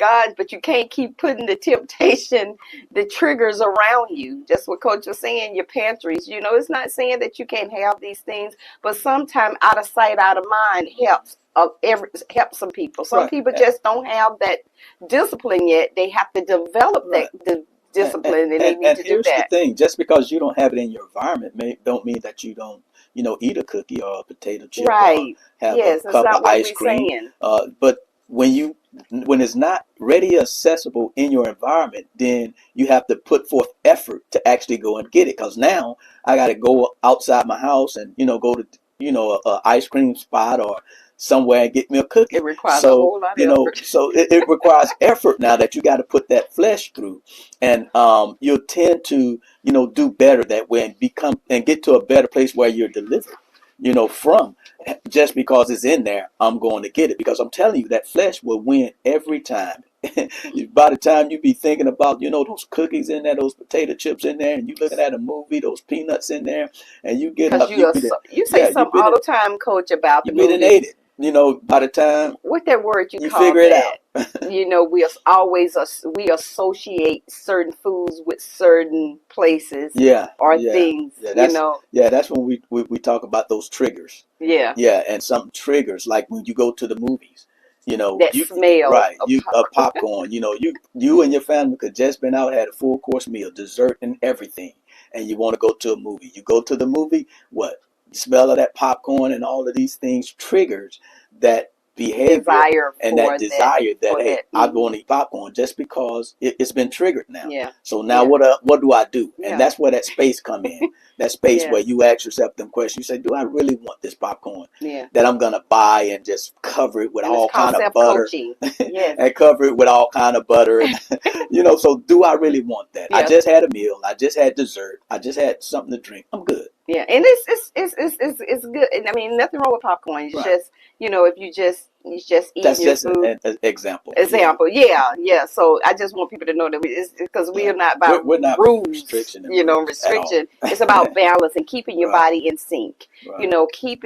you can't keep putting the temptation, the triggers around you. Just what Coach was saying, your pantries. It's not saying that you can't have these things, but sometimes out of sight, out of mind helps some people. Some people just don't have that discipline yet. They have to develop that discipline, and they need to do that.
Here's the thing: just because you don't have it in your environment, don't mean that you don't, eat a cookie or a potato chip,
right?
Or have a cup of ice cream. But when it's not ready, accessible in your environment, then you have to put forth effort to actually go and get it. Because now I got to go outside my house and go to a ice cream spot or somewhere and get me a cookie.
It requires a whole lot of effort.
So it requires effort now that you got to put that flesh through, and you'll tend to do better that way and get to a better place where you're delivered from. Just because it's in there, I'm going to get it, because I'm telling you that flesh will win every time. By the time you be thinking about, those cookies in there, those potato chips in there, and you looking at a movie, those peanuts in there, and you get
Because
up,
you say something all the time, Coach, about the
you been and
movies.
ate it. By the time
What that word you
you
call
figure it
that?
out.
We associate certain foods with certain places
Yeah,
or
yeah,
things.
yeah. That's when we talk about those triggers.
Yeah,
Yeah, and some triggers like when you go to the movies.
that
You
smell
right,
of
you
popcorn.
popcorn. You and your family could just been out, had a full course meal, dessert and everything, and you want to go to a movie. You go to the movie, what? The smell of that popcorn and all of these things triggers that behavior
Desire
and
for
that desire that,
for
hey,
that.
I'm going to eat popcorn just because it's been triggered now.
Yeah,
So now
yeah,
what do I do?
yeah,
And that's where that space come in. That space
yeah,
where you ask yourself them questions. You say, do I really want this popcorn
yeah.
that I'm gonna buy and just cover it with
And it's
all
called
kind of butter
self-coaching. Yes,
and cover it with all kind of butter and so do I really want that? I
yeah,
just had a meal, I just had dessert, I just had something to drink. I'm good.
yeah. And it's good. And I mean, nothing wrong with popcorn. It's
Right.
just if you just eating
That's
your
just
food.
an example.
Example, yeah. So I just want people to know that it's because we
Yeah.
are not about
We're not
rules,
restriction and rules at all.
restriction. It's about balance and keeping your
Right.
body in sync.
Right.
Keep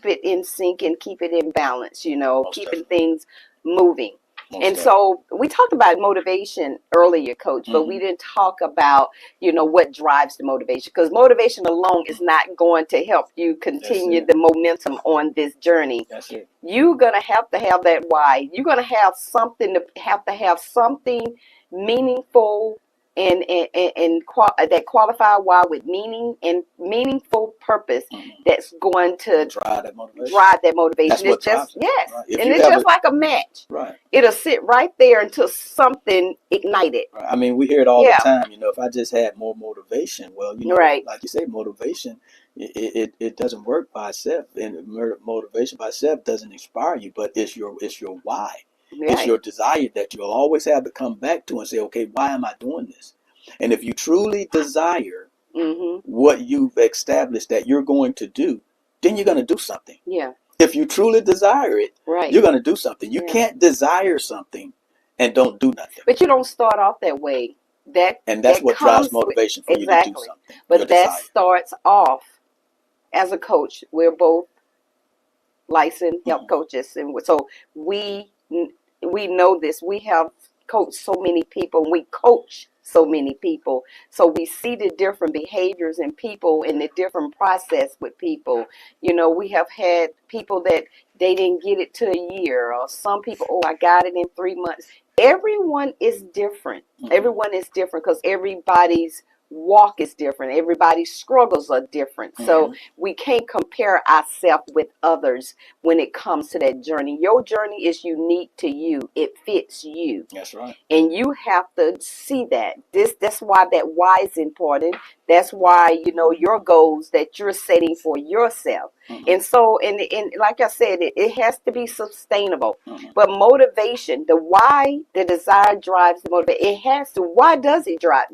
it in sync and keep it in balance.
Most
Keeping
definitely.
things moving.
Most
And
definitely.
so we talked about motivation earlier, Coach, but we didn't talk about, what drives the motivation, because motivation alone is not going to help you continue
it.
the momentum on this journey.
That's it.
You're gonna have to have that why. You're gonna have to have something meaningful that qualify why with meaning and meaningful purpose that's going to
Drive that motivation.
That's
what
it's just
drives it.
yes,
Right. If
and
you
it's
have
just like a match.
Right.
It'll sit right there until something ignited.
Right. I mean, we hear it all
Yeah.
the time. If I just had more motivation, well,
Right.
like you say, motivation, it doesn't work by itself, and motivation by itself doesn't inspire you, but it's your why. It's
Right.
your desire that you'll always have to come back to and say, okay, why am I doing this? And if you truly desire what you've established that you're going to do, then you're going to do something.
Yeah.
If you truly desire it,
Right.
you're going to do something. You
Yeah.
can't desire something and don't do nothing.
But you don't start off that way.
And that's what drives motivation for you to do
exactly.
something.
But
your
that
desire.
starts off as a coach. We're both licensed health coaches, and so we know this. We have coached so many people, and we coach so many people, so we see the different behaviors in people and the different process with people. We have had people that they didn't get it to a year, or some people, I got it in 3 months. Everyone is different. Everyone is different because everybody's walk is different. Everybody's struggles are different. So we can't compare ourselves with others when it comes to that journey. Your journey is unique to you. It fits you.
That's right.
And you have to see that. That's why that why is important. That's why, your goals that you're setting for yourself. And so, and like I said, it has to be sustainable. But motivation, the why, the desire drives the motivation. It has to. Why does it drive?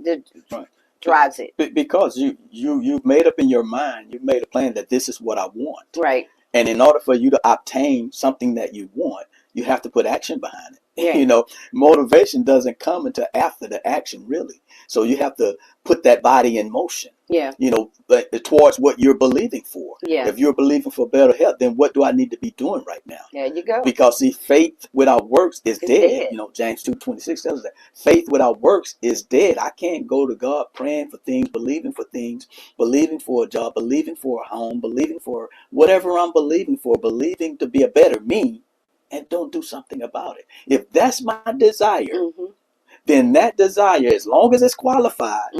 Right.
Drives it.
Because you've made up in your mind, you've made a plan that this is what I want.
Right.
And in order for you to obtain something that you want, you have to put action behind it.
Yeah.
Motivation doesn't come until after the action, really. So you have to put that body in motion.
Yeah.
Towards what you're believing for.
Yeah.
If you're believing for better health, then what do I need to be doing right now?
There you go.
Because see, faith without works is dead.
dead.
James 2:26 tells us that faith without works is dead. I can't go to God praying for things, believing for things, believing for a job, believing for a home, believing for whatever I'm believing for, believing to be a better me, and don't do something about it. If that's my desire, then that desire, as long as it's qualified,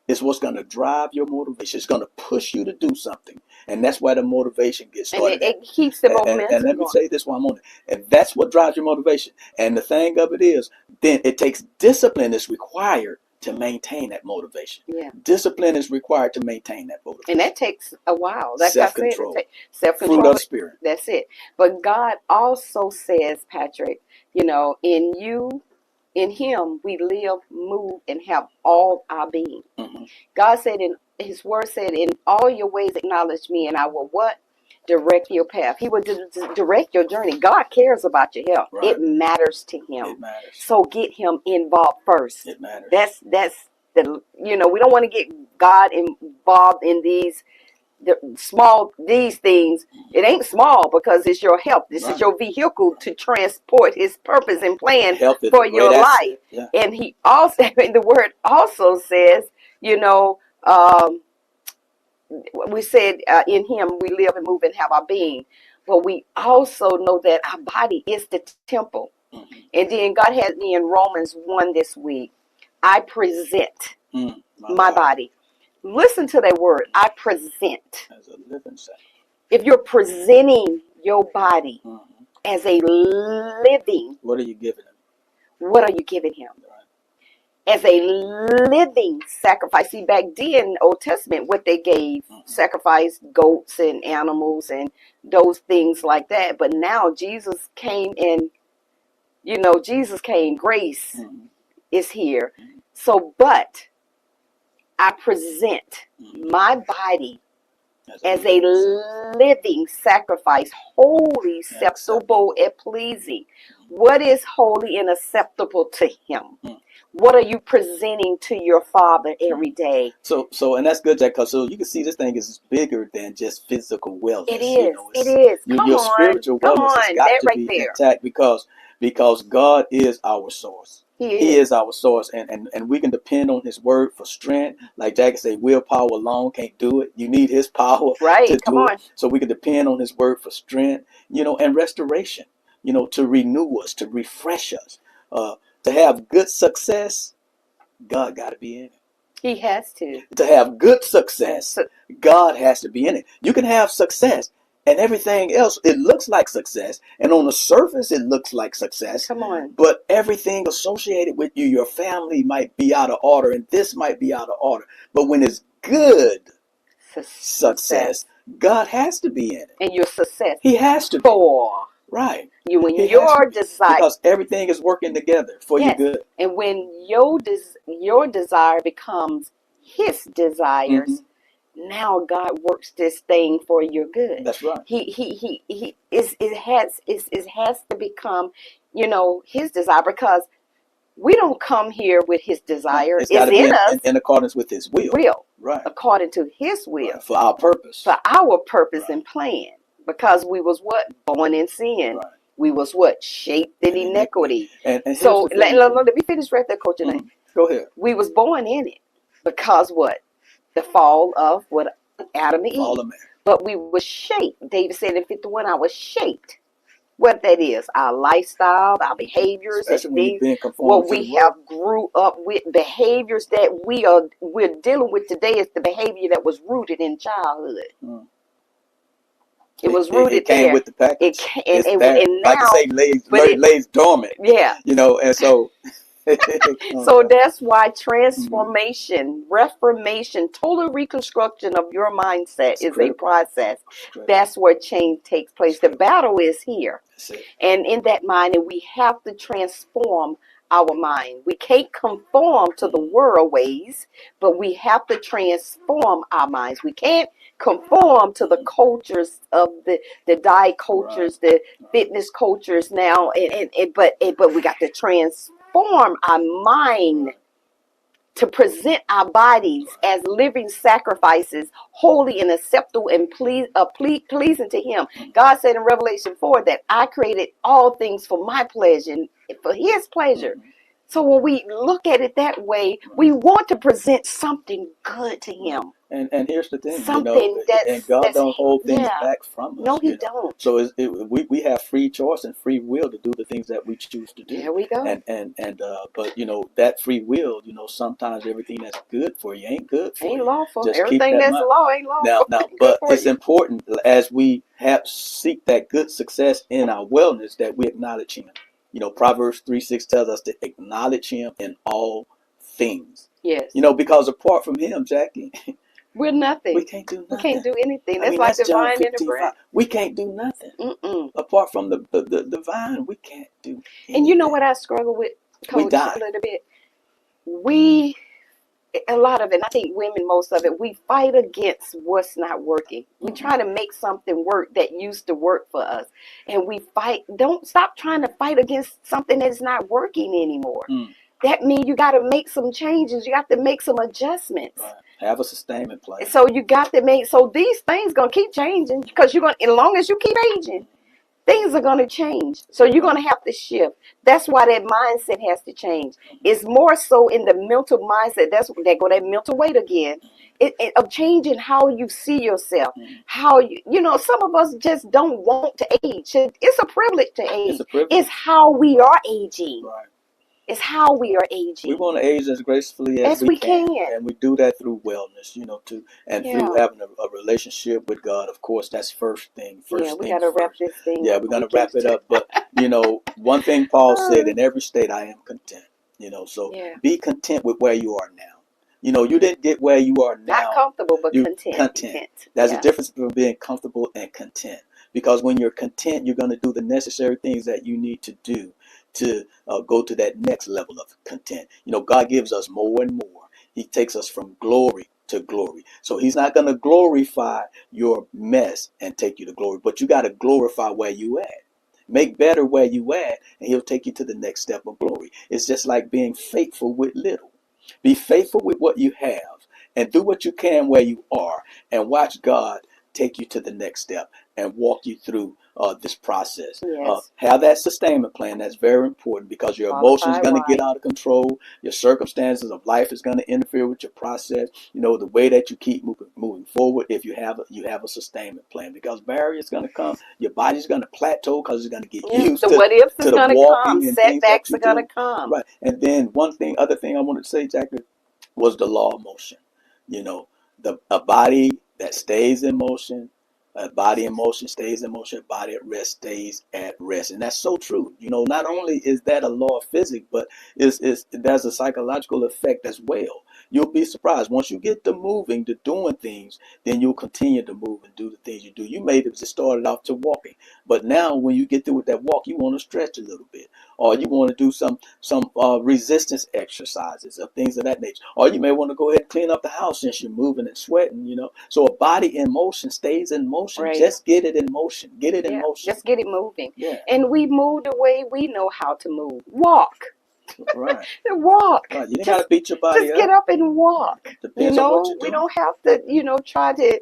is what's going to drive your motivation. It's going to push you to do something. And that's why the motivation gets started.
And it keeps the momentum
and let me say this while I'm on it. And that's what drives your motivation. And the thing of it is, then it takes discipline is required to maintain that motivation.
Yeah.
Discipline is required to maintain that motivation.
And that takes a while. Like
self-control.
Self-control.
Fruit of the Spirit.
That's it. But God also says, Patrick, in him we live, move, and have all our being. God said his word said, in all your ways acknowledge me, and I will what? direct your path. He will direct your journey. God cares about your health.
Right.
It matters to him.
It matters.
So get him involved first.
It matters.
That's the, we don't want to get God involved in these things. It ain't small because it's your health. This is your vehicle to transport his purpose and plan for your life.
Yeah.
And he also, the word also says, we said in him we live and move and have our being. But we also know that our body is the temple. Mm-hmm. And then God had me in Romans 1 this week. I present my body. Listen to that word. I present.
As a living sacrifice.
If you're presenting your body as a living,
what are you giving him?
What are you giving him? Right. As a living sacrifice. See, back then, Old Testament, what they gave, sacrificed goats and animals and those things like that. But now Jesus came and, Jesus came. Grace is here. So, but I present my body as a living sacrifice, holy, acceptable, and pleasing. What is holy and acceptable to him? What are you presenting to your Father every day?
So, and that's good, Jack, because so you can see this thing is bigger than just physical wellness.
It is. It is.
Your spiritual wellness has got to be intact because God is our source. He is our source, and we can depend on his word for strength. Like Jack said, willpower alone can't do it. You need his power to do it. So we can depend on his word for strength, and restoration, to renew us, to refresh us, to have good success. God got to be in it.
He has to.
To have good success, God has to be in it. You can have success. And everything else, it looks like success. And on the surface, it looks like success.
Come on.
But everything associated with you, your family might be out of order, and this might be out of order. But when it's good success, God has to be in it.
And your success.
He has to be. Right.
When your desire.
Because everything is working together for your good.
And when your desire becomes his desires, now God works this thing for your good.
That's right.
It has to become, his desire, because we don't come here with his desire. It's in us.
In accordance with his will. Right.
According to his will.
Right. For our purpose.
For our purpose and plan. Because we was born in sin. Right. We was shaped in iniquity. And so let me finish right there, Coach.
Go ahead.
We was born in it because the fall of Adam and Eve.
Fall of man.
But we were shaped. David said in 51, I was shaped. What that is, our lifestyle, our behaviors,
especially
and things, what we have grew up with, behaviors that we're dealing with today is the behavior that was rooted in childhood. It was rooted
it came
there.
With the package.
And now,
like I say, lays dormant.
Yeah.
And so.
So that's why transformation, reformation, total reconstruction of your mindset is a process. That's where change takes place. The battle is here. And in that mind, and we have to transform our mind. We can't conform to the world ways, but we have to transform our minds. We can't conform to the cultures of the diet cultures, the fitness cultures now, but we got to transform our mind to present our bodies as living sacrifices, holy and acceptable and pleasing to him. God said in Revelation 4 that I created all things for my pleasure and for his pleasure. So when we look at it that way, we want to present something good to him.
And here's the thing,
something
and God don't hold things back from us.
No, he don't.
So we have free choice and free will to do the things that we choose to do.
There we go.
But that free will, sometimes everything that's good for you ain't good for you.
Ain't lawful.
Just
everything that's law ain't lawful.
Now, but it's important as we seek that good success in our wellness that we acknowledge him. Proverbs 3:6 tells us to acknowledge him in all things.
Yes.
Because apart from him, Jackie,
we're nothing.
We can't do nothing.
We can't do anything. That's divine in the breath.
We can't do nothing. Apart from the divine, we can't do anything.
And you know what I struggle with, Coach, a little bit? a lot of it, I think women, most of it, we fight against what's not working. We
Mhm.
try to make something work that used to work for us. And we fight. Don't stop trying to fight against something that's not working anymore.
Mm.
That means you got to make some changes. You got to make some adjustments.
Right. Have a sustainment plan.
So you got to make, so these things going to keep changing because you're going to, as long as you keep aging, things are going to change. So you're going to have to shift. That's why that mindset has to change. It's more so in the mental mindset. That's they go that mental weight again. Of changing how you see yourself.
Mhm.
How you know, some of us just don't want to age. It's a privilege to age.
It's a privilege.
It's how we are aging.
Right.
It's how we are
We
aging.
want to age as gracefully as
As we can.
and we do that through wellness, you know, and
Yeah.
through having a relationship with God. Of course, that's first thing. First
Yeah, we
thing
got to wrap
first.
this thing
Yeah,
up.
we're gonna
We
wrap
just-
it up. But you know, one thing Paul said, in every state I am content. You know, so
Yeah.
be content with where you are now. You know, you didn't get where you are now.
Not comfortable, but
You
content.
content. There's
Yeah.
a difference between being comfortable and content. Because when you're content, you're going to do the necessary things that you need to do to go to that next level of content. You know, God gives us more and more. He takes us from glory to glory. So he's not going to glorify your mess and take you to glory, but you got to glorify where you at. Make better where you at, and he'll take you to the next step of glory. It's just like being faithful with little. Be faithful with what you have and do what you can where you are, and watch God take you to the next step and walk you through this process.
Yes.
Have that sustainment plan. That's very important because your emotions
Qualify
going to get
right.
out of control. Your circumstances of life is going to interfere with your process. You know, the way that you keep moving forward, if you have a sustainment plan, because barriers going to come. Your body's going to plateau because it's going to get
Yeah.
used
The
to
what ifs is
the
going to
walking
come.
and things that
Setbacks
you
are going to
do.
come.
Right. And then other thing I wanted to say, Jackie, was the law of motion. You know, a body that stays in motion, a body in motion stays in motion, a body at rest stays at rest. And that's so true. You know, not only is that a law of physics, but there's a psychological effect as well. You'll be surprised. Once you get to moving, to doing things, then you'll continue to move and do the things you do. You may have just started off to walking, but now when you get through with that walk, you want to stretch a little bit, or you want to do some resistance exercises or things of that nature, or you may want to go ahead and clean up the house since you're moving and sweating. You know, so a body in motion stays in motion.
Right.
Just get it in motion. Get it in
Yeah.
motion.
Just get it moving.
Yeah.
And we move the way we know how to move. Walk.
Right.
Walk.
Right. You didn't got to beat your body
Just get up and walk.
Depends
You
on what
know,
you do.
we don't have to, try to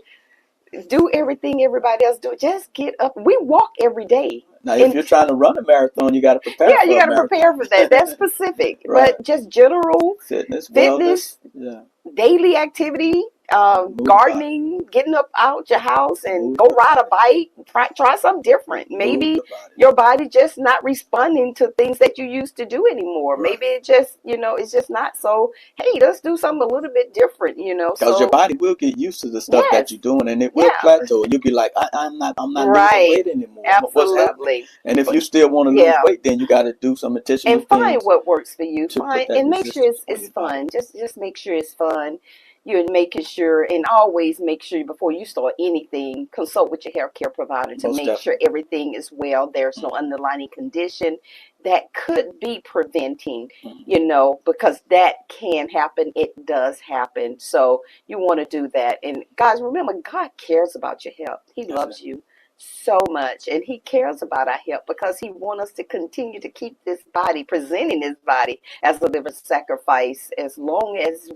do everything everybody else do. Just get up. We walk every day.
Now, if you're trying to run a marathon, you got to prepare.
Yeah,
for
you
a
got to
marathon.
prepare for that. That's specific.
Right.
But just general
Fitness,
Fitness.
wellness. Yeah.
daily activity,
Move the
gardening, getting up out your house and
Move
go
the
ride a bike. Try something different. Maybe
Move the body.
your body just not responding to things that you used to do anymore.
Right.
Maybe it just, it's just not. So, hey, let's do something a little bit different,
Because
So,
your body will get used to the stuff
Yes.
that you're doing, and it will
Yeah.
plateau. You'll be like, I'm not
Right.
losing weight anymore. What's happening?
absolutely.
And if you still want to lose
Yeah.
weight, then you got to do some intentional
And find
things.
what works for you.
to put
Find
that
and make sure
resistance on
it's
your body.
fun. Just make sure it's fun. You're making sure, and always make sure before you start anything, consult with your healthcare provider to
Most
make sure everything is well. There's no underlying condition that could be preventing,
Mhm.
because that can happen. It does happen. So you want to do that. And guys, remember, God cares about your health. He
That's
loves you so much, and he cares about our health because he wants us to continue to keep this body, presenting this body as a living sacrifice, as long as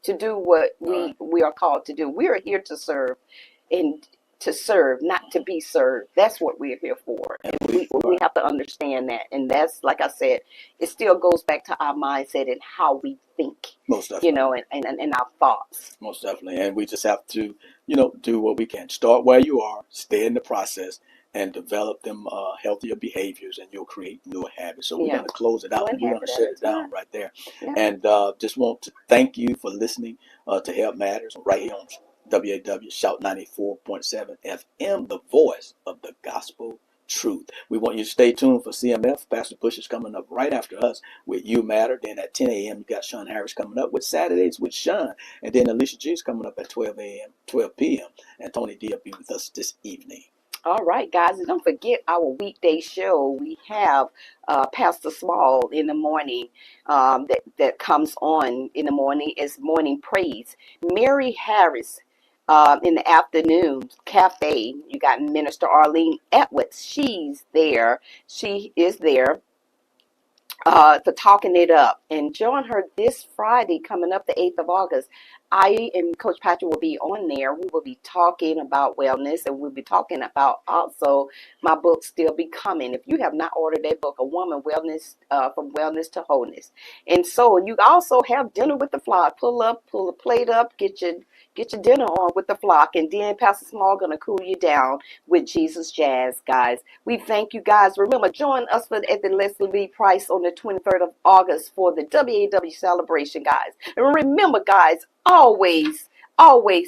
to do what we are called to do. We are here to serve, and to serve, not to be served. That's what we're here for. And we have to understand that. And that's, like I said, it still goes back to our mindset and how we think,
Most definitely.
and our thoughts.
Most definitely. And we just have to, do what we can. Start where you are, stay in the process, and develop them healthier behaviors, and you'll create newer habits. So we're
Yeah.
going to close it out.
One
We're going
habit
to
at
shut
a
it down
time.
right there.
Yeah.
And just want to thank you for listening to Help Matters right here on WAW Shout 94.7 FM, the voice of the gospel truth. We want you to stay tuned for CMF. Pastor Bush is coming up right after us with You Matter. Then at 10 a.m., you got Sean Harris coming up with Saturdays with Sean. And then Alicia G is coming up at 12 p.m. And Tony D will be with us this evening.
All right, guys, and don't forget our weekday show. We have Pastor Small in the morning, that comes on in the morning is Morning Praise. Mary Harris in the afternoon cafe. You got Minister Arlene Edwards. She's there. She is there for talking it up. And join her this Friday coming up, the 8th of August. I and Coach Patrick will be on there. We will be talking about wellness, and we'll be talking about also my book, Still Becoming. If you have not ordered that book, A Woman Wellness, from Wellness to Wholeness. And so you also have dinner with the flock. Pull a plate up, get your dinner on with the flock, and then Pastor Small gonna cool you down with Jesus Jazz, guys. We thank you, guys. Remember, join us at the Leslie B. Price on the 23rd of August for the WAW celebration, guys. And remember, guys, always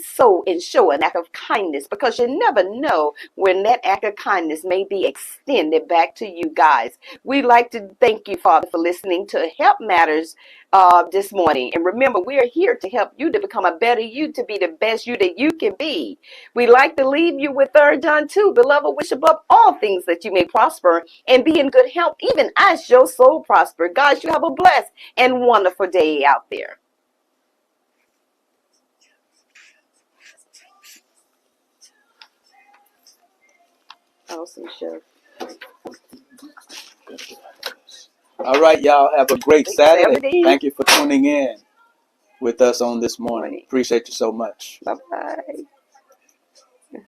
sow and show an act of kindness, because you never know when that act of kindness may be extended back to you, guys. We'd like to thank you, Father, for listening to Help Matters this morning. And remember, we are here to help you to become a better you, to be the best you that you can be. We like to leave you with 3 John 2. Beloved, wish above all things that you may prosper and be in good health, even as your soul prosper. Guys, you have a blessed and wonderful day out there. Awesome show.
All right, y'all. Have a great
Great
Saturday.
Saturday.
Thank you for tuning in with us on this morning.
Morning.
Appreciate you so much.
Bye-bye.